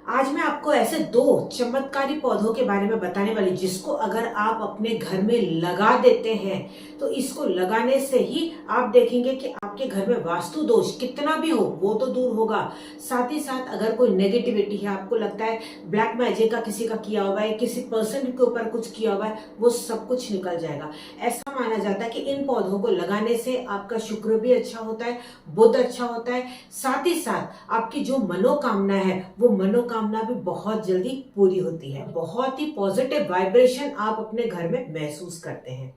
आज मैं आपको ऐसे दो चमत्कारी पौधों के बारे में बताने वाली जिसको अगर आप अपने घर में लगा देते हैं तो इसको लगाने से ही आप देखेंगे कि आपके घर में वास्तु दोष कितना भी हो वो तो दूर होगा। साथ ही साथ अगर कोई नेगेटिविटी है, आपको लगता है ब्लैक मैजिक का किसी का किया हुआ है, किसी पर्सन के ऊपर कुछ किया हुआ है, वो सब कुछ निकल जाएगा। ऐसा माना जाता है कि इन पौधों को लगाने से आपका शुक्र भी अच्छा होता है, बुध अच्छा होता है, साथ ही साथ आपकी जो मनोकामना है वो मनोकामना भी बहुत जल्दी पूरी होती है। बहुत ही पॉजिटिव वाइब्रेशन आप अपने घर में महसूस करते हैं।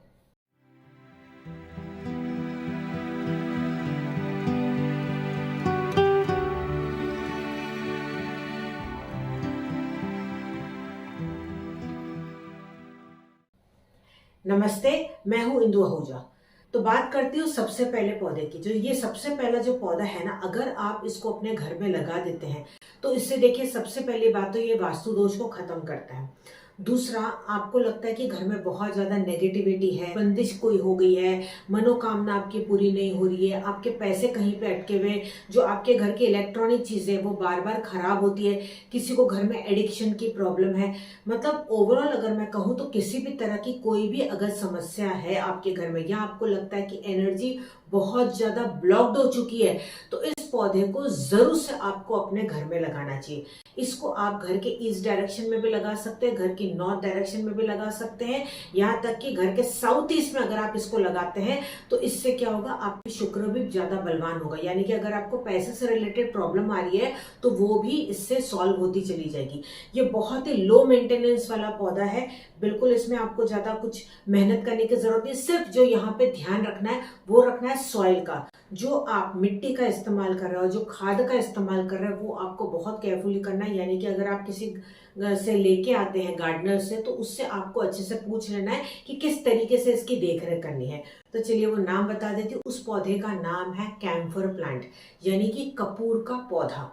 नमस्ते, मैं हूं इंदु आहूजा। तो बात करती हूँ सबसे पहले पौधे की। जो ये सबसे पहला जो पौधा है ना, अगर आप इसको अपने घर में लगा देते हैं तो इससे देखिए सबसे पहली बात तो ये वास्तु दोष को खत्म करता है। दूसरा, आपको लगता है कि घर में बहुत ज्यादा नेगेटिविटी है, बंदिश कोई हो गई है, मनोकामना आपकी पूरी नहीं हो रही है, आपके पैसे कहीं पे अटके हुए, जो आपके घर की इलेक्ट्रॉनिक चीजें वो बार बार खराब होती है, किसी को घर में एडिक्शन की प्रॉब्लम है, मतलब ओवरऑल अगर मैं कहूँ तो किसी भी तरह की कोई भी अगर समस्या है आपके घर में, या आपको लगता है कि एनर्जी बहुत ज्यादा ब्लॉक्ड हो चुकी है, तो इस पौधे को जरूर से आपको अपने घर में लगाना चाहिए। इसको आप घर के ईस्ट डायरेक्शन में भी लगा सकते हैं, घर की नॉर्थ डायरेक्शन में भी लगा सकते हैं, यहाँ तक कि घर के साउथ ईस्ट में अगर आप इसको लगाते हैं तो इससे क्या होगा, आपकी शुक्र भी ज्यादा बलवान होगा। यानी कि अगर आपको पैसे से रिलेटेड प्रॉब्लम आ रही है तो वो भी इससे सॉल्व होती चली जाएगी। ये बहुत ही लो मेंटेनेंस वाला पौधा है, बिल्कुल इसमें आपको ज्यादा कुछ मेहनत करने की जरूरत नहीं। सिर्फ जो यहाँ पे ध्यान रखना है वो रखना है सॉइल का। जो आप मिट्टी का इस्तेमाल कर रहे हो, जो खाद का इस्तेमाल कर रहे हो, वो आपको बहुत केयरफुली करना है। यानी कि अगर आप किसी से लेके आते हैं गार्डनर से, तो उससे आपको अच्छे से पूछ लेना है कि किस तरीके से इसकी देखरेख करनी है। तो चलिए वो नाम बता देती हूँ। उस पौधे का नाम है कैम्फर प्लांट, यानी कि कपूर का पौधा।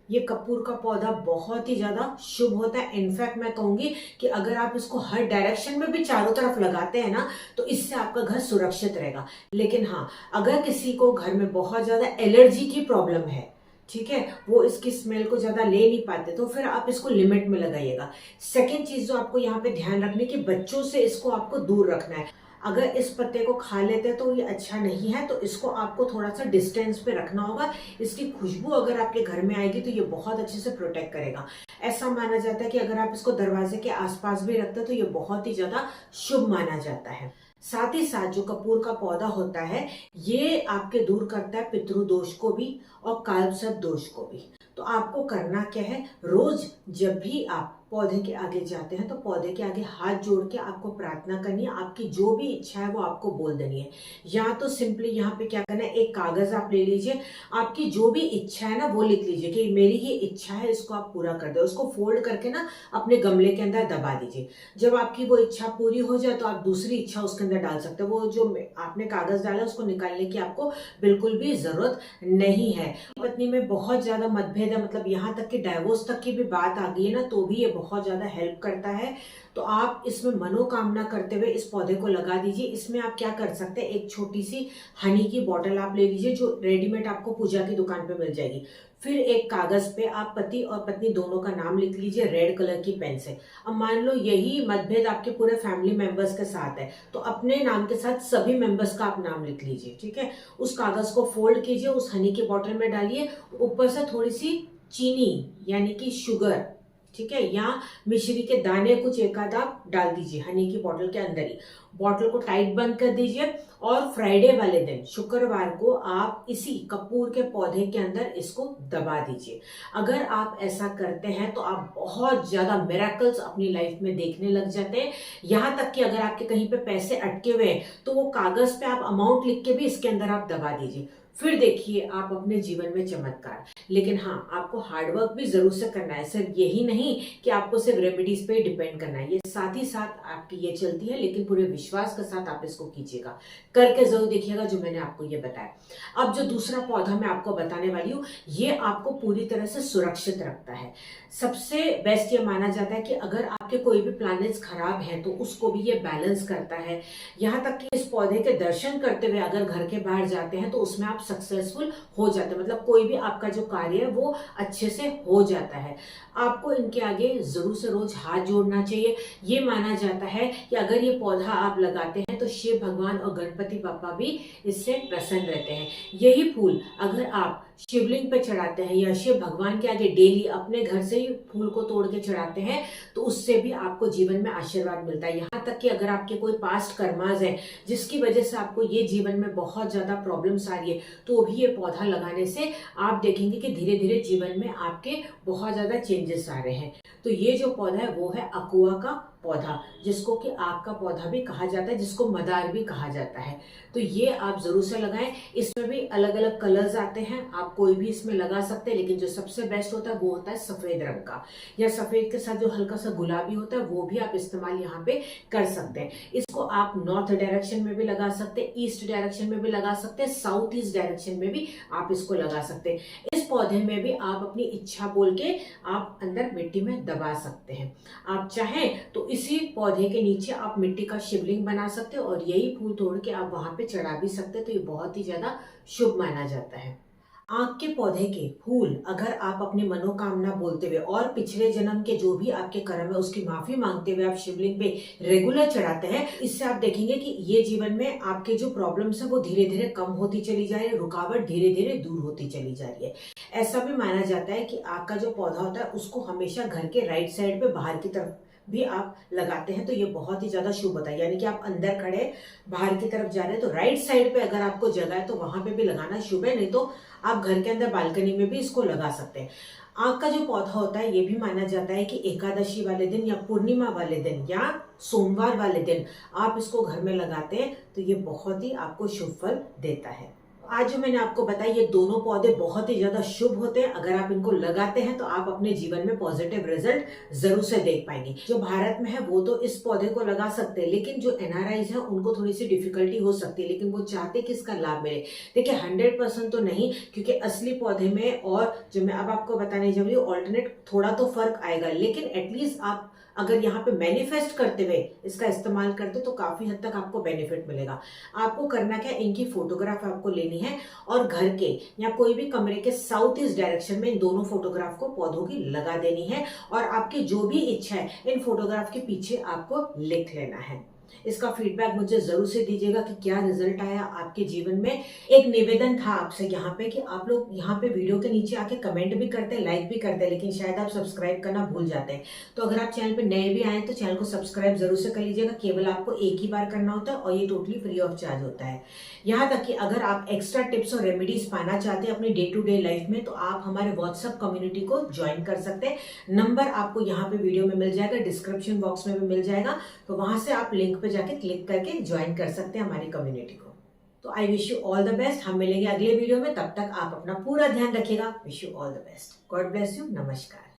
ये कपूर का पौधा बहुत ही ज्यादा शुभ होता है। इनफैक्ट मैं कहूंगी कि अगर आप इसको हर डायरेक्शन में भी चारों तरफ लगाते हैं ना, तो इससे आपका घर सुरक्षित रहेगा। लेकिन हाँ, अगर किसी को घर में बहुत ज्यादा एलर्जी की प्रॉब्लम है, ठीक है, वो इसकी स्मेल को ज्यादा ले नहीं पाते, तो फिर आप इसको लिमिट में लगाइएगा। सेकेंड चीज जो आपको यहाँ पे ध्यान रखने की, बच्चों से इसको आपको दूर रखना है। अगर इस पत्ते को खा लेते हैं तो ये अच्छा नहीं है, तो इसको आपको थोड़ा सा डिस्टेंस पे रखना होगा। इसकी खुशबू अगर आपके घर में आएगी तो ये बहुत अच्छे से प्रोटेक्ट करेगा। ऐसा माना जाता है कि अगर आप इसको दरवाजे के आसपास भी रखते हैं तो ये बहुत ही ज्यादा शुभ माना जाता है। साथ ही साथ जो कपूर का पौधा होता है ये आपके दूर करता है पितृ दोष को भी और कालसर्प दोष को भी। तो आपको करना क्या है, रोज जब भी आप पौधे के आगे जाते हैं तो पौधे के आगे हाथ जोड़ के आपको प्रार्थना करनी है। आपकी जो भी इच्छा है वो आपको बोल देनी है। या तो सिंपली यहाँ पे क्या करना है, एक कागज आप ले लीजिए, आपकी जो भी इच्छा है ना वो लिख लीजिए कि मेरी ये इच्छा है, इसको आप पूरा कर दो। उसको फोल्ड करके ना अपने गमले के अंदर दबा दीजिए। जब आपकी वो इच्छा पूरी हो जाए तो आप दूसरी इच्छा उसके अंदर डाल सकते हो। वो जो आपने कागज डाला उसको निकालने की आपको बिल्कुल भी जरूरत नहीं है। पत्नी में बहुत ज्यादा मतभेद है, मतलब यहाँ तक कि डाइवोर्स तक की भी बात आ गई है ना, तो भी ये बहुत ज्यादा हेल्प करता है। तो आप इसमें मनोकामना करते हुए इस पौधे को लगा दीजिए। इसमें आप क्या कर सकते हैं, एक छोटी सी हनी की बोतल आप ले लीजिए जो रेडीमेड आपको पूजा की दुकान पे मिल जाएगी। फिर एक कागज पे आप पति और पत्नी दोनों का नाम लिख लीजिए रेड कलर की पेन से। अब मान लो यही मतभेद आपके पूरे फैमिली मेंबर्स के साथ है, तो अपने नाम के साथ सभी मेंबर्स का आप नाम लिख लीजिए। ठीक है, उस कागज को फोल्ड कीजिए, उस हनी की बोतल में डालिए, ऊपर से थोड़ी सी चीनी यानी कि शुगर, ठीक है, या मिश्री के दाने कुछ एक आध आप डाल दीजिए हनी की बोतल के अंदर ही। बोतल को टाइट बंद कर दीजिए और फ्राइडे वाले दिन, शुक्रवार को, आप इसी कपूर के पौधे के अंदर इसको दबा दीजिए। अगर आप ऐसा करते हैं तो आप बहुत ज्यादा मिरेकल्स अपनी लाइफ में देखने लग जाते हैं। यहाँ तक कि अगर आपके कहीं पे पैसे अटके हुए हैं तो वो कागज पे आप अमाउंट लिख के भी इसके अंदर आप दबा दीजिए। फिर देखिए आप अपने जीवन में चमत्कार। लेकिन हाँ, आपको हार्डवर्क भी जरूर से करना है। सिर्फ यही नहीं कि आपको सिर्फ रेमेडीज पे डिपेंड करना है, ये साथ ही साथ आपकी ये चलती है, लेकिन पूरे विश्वास के साथ आप इसको कीजिएगा, करके जरूर देखिएगा जो मैंने आपको ये बताया। अब जो दूसरा पौधा मैं आपको बताने वाली हूँ, ये आपको पूरी तरह से सुरक्षित रखता है। सबसे बेस्ट ये माना जाता है कि अगर आपके कोई भी प्लैनेट्स खराब हैं तो उसको भी ये बैलेंस करता है। यहाँ तक कि इस पौधे के दर्शन करते हुए अगर घर के बाहर जाते हैं तो उसमें आप सक्सेसफुल हो जाते हैं। मतलब कोई भी आपका जो कार्य है वो अच्छे से हो जाता है। आपको इनके आगे जरूर से रोज हाथ जोड़ना चाहिए। ये माना जाता है कि अगर ये पौधा आप लगाते हैं तो शिव भगवान और गणपति पापा भी इससे प्रसन्न रहते हैं। यही फूल अगर आप शिवलिंग पे चढ़ाते हैं या शिव भगवान के आगे डेली अपने घर से ही फूल को तोड़ के चढ़ाते हैं तो उससे भी आपको जीवन में आशीर्वाद मिलता है। यहाँ तक कि अगर आपके कोई पास्ट कर्माज है जिसकी वजह से आपको ये जीवन में बहुत ज्यादा प्रॉब्लम्स आ रही है, तो भी ये पौधा लगाने से आप देखेंगे कि धीरे धीरे जीवन में आपके बहुत ज्यादा चेंजेस आ रहे हैं। तो ये जो पौधा है वो है अकुआ का पौधा, जिसको कि आग का पौधा भी कहा जाता है, जिसको मदार भी कहा जाता है। तो ये आप जरूर से लगाएं। इसमें भी अलग अलग कलर्स आते हैं, आप कोई भी इसमें लगा सकते हैं, लेकिन जो सबसे बेस्ट होता है वो होता है सफेद रंग का, या सफेद के साथ जो हल्का सा गुलाबी होता है वो भी आप इस्तेमाल यहाँ पे कर सकते हैं। इसको आप नॉर्थ डायरेक्शन में भी लगा सकते हैं, ईस्ट डायरेक्शन में भी लगा सकते हैं, साउथ ईस्ट डायरेक्शन में भी आप इसको लगा सकते हैं। इस पौधे में भी आप अपनी इच्छा बोल के आप अंदर मिट्टी में दबा सकते हैं। आप चाहें तो इसी पौधे के नीचे आप मिट्टी का शिवलिंग बना सकते हो और यही फूल तोड़ के आप वहां पे चढ़ा भी सकते हैं। तो ये बहुत ही ज्यादा शुभ माना जाता है। आग के पौधे के फूल अगर आप अपनी मनोकामना बोलते हुए और पिछले जन्म के जो भी आपके कर्म है उसकी माफी मांगते हुए आप शिवलिंग पे रेगुलर चढ़ाते हैं, इससे आप देखेंगे कि ये जीवन में आपके जो प्रॉब्लम्स है वो धीरे धीरे कम होती चली जा रही है, रुकावट धीरे धीरे दूर होती चली जा रही है। ऐसा भी माना जाता है कि आग का जो पौधा होता है उसको हमेशा घर के राइट साइड पे बाहर की तरफ भी आप लगाते हैं तो ये बहुत ही ज्यादा शुभ होता है। यानी कि आप अंदर खड़े बाहर की तरफ जा रहे हैं तो राइट साइड पे अगर आपको जगह है तो वहां पे भी लगाना शुभ है, नहीं तो आप घर के अंदर बालकनी में भी इसको लगा सकते हैं। आग का जो पौधा होता है ये भी माना जाता है कि एकादशी वाले दिन या पूर्णिमा वाले दिन या सोमवार वाले दिन आप इसको घर में लगाते हैं तो ये बहुत ही आपको शुभ फल देता है। आज जो मैंने आपको बताया ये दोनों पौधे बहुत ही ज्यादा शुभ होते हैं। अगर आप इनको लगाते हैं तो आप अपने जीवन में पॉजिटिव रिजल्ट जरूर से देख पाएंगे। जो भारत में है वो तो इस पौधे को लगा सकते हैं, लेकिन जो एनआरआईज है उनको थोड़ी सी डिफिकल्टी हो सकती है, लेकिन वो चाहते कि इसका लाभ मिले। देखिए 100% तो नहीं, क्योंकि असली पौधे में और जो मैं अब आपको बताने जा रही हूँ ऑल्टरनेट थोड़ा तो फर्क आएगा, लेकिन एटलीस्ट आप अगर यहाँ पे मैनिफेस्ट करते हुए इसका इस्तेमाल करते तो काफी हद तक आपको बेनिफिट मिलेगा। आपको करना क्या, इनकी फोटोग्राफ आपको लेनी है और घर के या कोई भी कमरे के साउथ ईस्ट डायरेक्शन में इन दोनों फोटोग्राफ को पौधों की लगा देनी है और आपकी जो भी इच्छा है इन फोटोग्राफ के पीछे आपको लिख लेना है। इसका फीडबैक मुझे जरूर से दीजिएगा कि क्या रिजल्ट आया आपके जीवन में। एक निवेदन था आपसे यहाँ पे कि आप लोग यहाँ पे वीडियो के नीचे आके कमेंट भी करते हैं, लाइक भी करते हैं, लेकिन शायद आप सब्सक्राइब करना भूल जाते हैं। तो अगर आप चैनल पे नए भी आए तो चैनल को सब्सक्राइब जरूर से कर लीजिएगा। केवल आपको एक ही बार करना होता है और ये टोटली फ्री ऑफ चार्ज होता है। यहाँ तक कि अगर आप एक्स्ट्रा टिप्स और रेमेडीज पाना चाहते हैं अपनी डे टू डे लाइफ में तो आप हमारे व्हाट्सएप कम्युनिटी को ज्वाइन कर सकते हैं। नंबर आपको यहाँ पे वीडियो में मिल जाएगा, डिस्क्रिप्शन बॉक्स में भी मिल जाएगा, तो वहां से आप लिंक पे जाके क्लिक करके ज्वाइन कर सकते हैं हमारी कम्युनिटी को। तो I wish you all the best. हम मिलेंगे अगले वीडियो में, तब तक आप अपना पूरा ध्यान रखिएगा। Wish you all the best. God bless you. नमस्कार।